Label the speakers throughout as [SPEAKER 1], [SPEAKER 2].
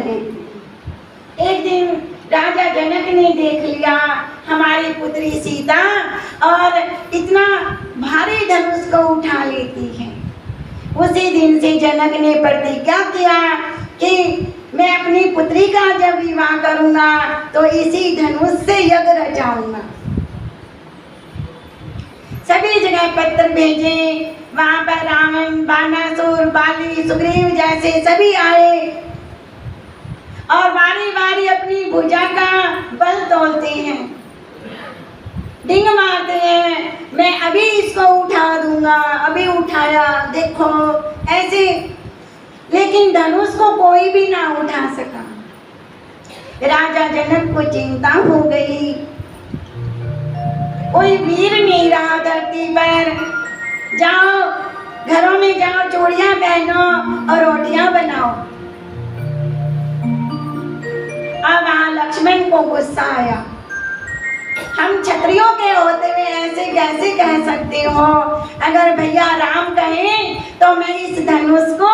[SPEAKER 1] रहती है। एक दिन राजा जनक ने देख लिया हमारी पुत्री सीता और इतना भारी धनुष को उठा लेती है। उसी दिन से जनक ने प्रतिज्ञा किया कि मैं अपनी पुत्री का जब विवाह करूंगा तो इसी धनुष से यज्ञ रचाऊंगा। सभी जगह पत्र भेजे, वहां पर रावण, बानासुर, बाली, सुग्रीव जैसे सभी आए और बारी बारी अपनी भुजा का बल तोलते हैं, डिंग मारते हैं, मैं अभी इसको उठा दूंगा, अभी उठाया, देखो ऐसे। लेकिन धनुष को कोई भी ना उठा सका। राजा जनक को चिंता हो गई, कोई वीर नहीं रहा धरती पर। जाओ घरों में जाओ, चूड़ियां पहनो और रोटियां बनाओ। अब वहां लक्ष्मण को गुस्सा आया, हम क्षत्रियों के होते हुए ऐसे कैसे कह सकते हो? अगर भैया राम कहें तो मैं इस धनुष को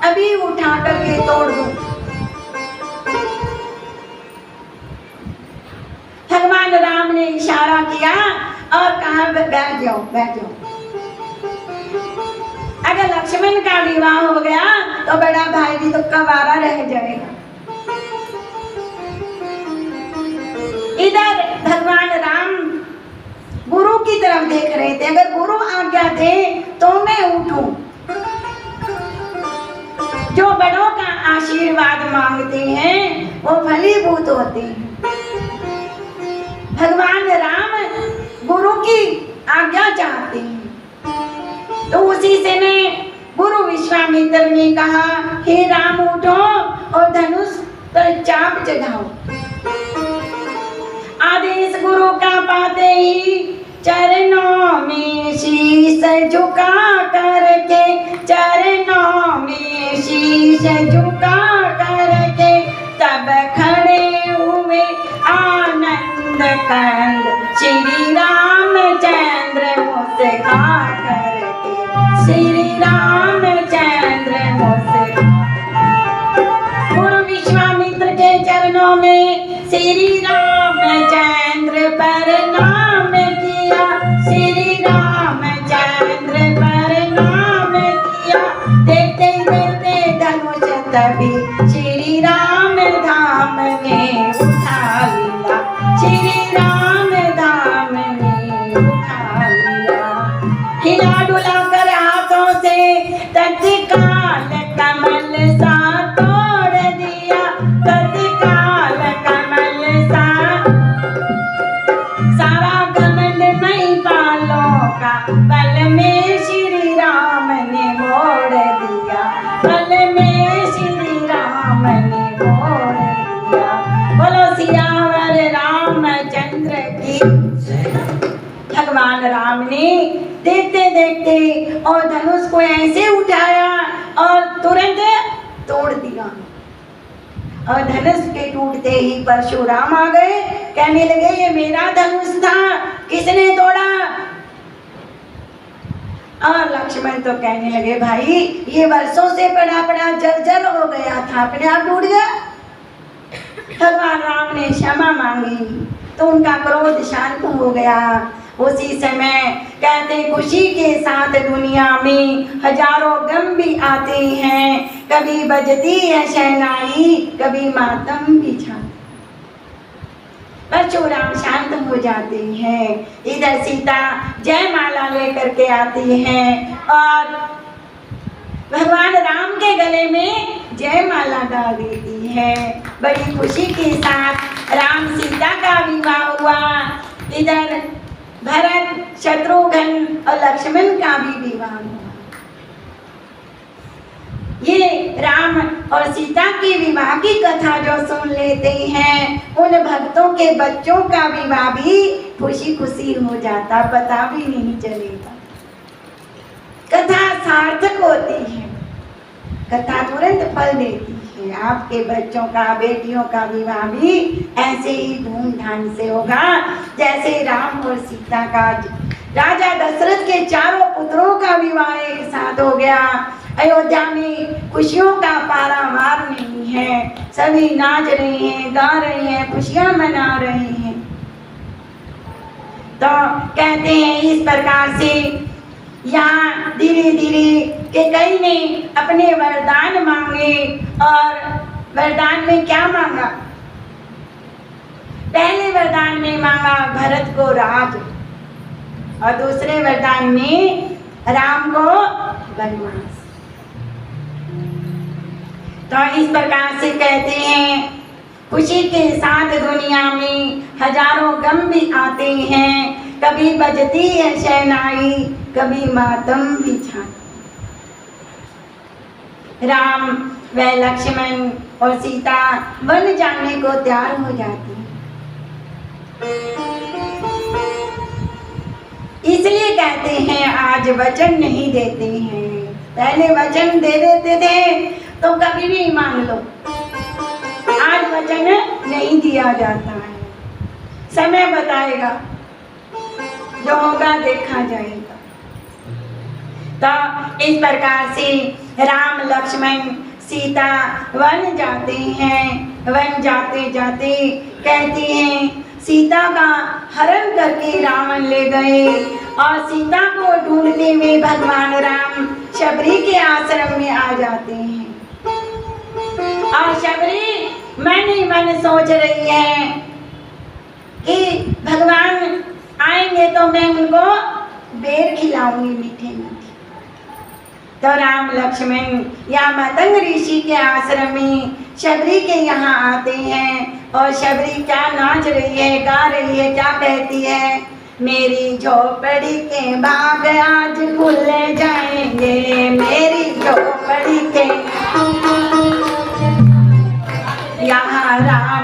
[SPEAKER 1] अभी उठा करके तोड़ दूं। भगवान राम ने इशारा किया और कहा बैठ जाओ, बैठ जाओ। अगर लक्ष्मण का विवाह हो गया तो बड़ा भाई भी तो कवारा रह जाएगा। इधर भगवान राम गुरु की तरफ देख रहे थे, अगर गुरु आज्ञा दे तो मैं उठूं। जो बड़ों का आशीर्वाद मांगते हैं वो फलीभूत होते हैं। भगवान राम गुरु की आज्ञा चाहते हैं। तो उसी से ने गुरु विश्वामित्र ने कहा, हे राम उठो और धनुष पर चाप चढ़ाओ। आदेश गुरु का पाते ही चरणों में शीश झुका करके, चरणों में शीश झुका करके तब खड़े हुए आनंद कंद श्री रामचंद्र मुस्कुरा करके, श्री रामचंद्र मुस्कुरा। गुरु विश्वामित्र के चरणों में श्री रामचंद्र प्रणाम किया, श्री रामचंद्र प्रणाम किया। देखते देखते धनुष तभी श्री राम धाम ने उठा लिया, श्री राम धाम ने उठा लिया। हिला डुला कर हाथों से तत्काल कमल सा तोड़ दिया, तत्काल कमल सा। सारा घमंड नहीं बालों का बल में श्री राम ने मोड़ दिया, बल में श्री राम ने मोड़ दिया। बोलो सियावर रामचंद्र की। भगवान राम ने देखते देखते और धनुष को ऐसे उठाया और तुरंत तोड़ दिया। और धनुष के टूटते ही परशुराम आ गए, कहने लगे ये मेरा धनुष था, किसने तोड़ा? और लक्ष्मण तो कहने लगे भाई ये वर्षों से पड़ा पड़ा जर्जर हो गया था, अपने आप टूट गया। भगवान राम ने क्षमा मांगी तो उनका क्रोध शांत हो गया। उसी समय कहते खुशी के साथ दुनिया में हजारों गम भी आते हैं, कभी बजती है शहनाई, कभी मातम भी छाता। परशुराम शांत हो जाते हैं। इधर सीता जयमाला लेकर के आती हैं और भगवान राम के गले में जयमाला डाल देती है। बड़ी खुशी के साथ राम सीता का विवाह हुआ। इधर भरत, शत्रुघ्न और लक्ष्मण का भी विवाह हुआ। ये राम और सीता के विवाह की कथा जो सुन लेते हैं उन भक्तों के बच्चों का विवाह भी खुशी खुशी हो जाता, पता भी नहीं चलेगा। कथा सार्थक होती है, कथा तुरंत फल देती है। आपके बच्चों का, बेटियों का विवाह भी ऐसे ही धूमधाम से होगा जैसे राम और सीता का। राजा दशरथ के चारों पुत्रों का विवाह एक साथ हो गया। अयोध्या में खुशियों का पारावार नहीं है। सभी नाच रहे हैं, गा रहे हैं, खुशियां मना रहे हैं। तो कहते हैं इस प्रकार से यहाँ धीरे धीरे कि कई ने अपने वरदान मांगे, और वरदान में क्या मांगा? पहले वरदान में मांगा भरत को राज, और दूसरे वरदान में राम को वनवास। तो इस प्रकार से कहते हैं खुशी के साथ दुनिया में हजारों गम भी आते हैं, कभी बजती है शहनाई, कभी मातम भी छाती। राम व लक्ष्मण और सीता वन जाने को तैयार हो जाती हैं। इसलिए कहते हैं आज वचन नहीं देते हैं, पहले वचन दे देते थे तो कभी भी मांग लो, आज वचन नहीं दिया जाता है। समय बताएगा, जो होगा देखा जाएगा। तो इस प्रकार से राम लक्ष्मण सीता वन जाते हैं। वन जाते जाते कहते हैं सीता का हरण करके रावण ले गए, और सीता को ढूंढते हुए भगवान राम शबरी के आश्रम में आ जाते हैं। और शबरी मन ही मन सोच रही है कि भगवान आएंगे तो मैं उनको बेर खिलाऊंगी मीठे मीठे। तो राम लक्ष्मण या मतंग ऋषि के आश्रम में शबरी के यहाँ आते हैं, और शबरी क्या नाच रही है, गा रही है, क्या कहती है? मेरी झोपड़ी के बाग आज खुल जाएंगे, मेरी झोपड़ी के यहाँ राम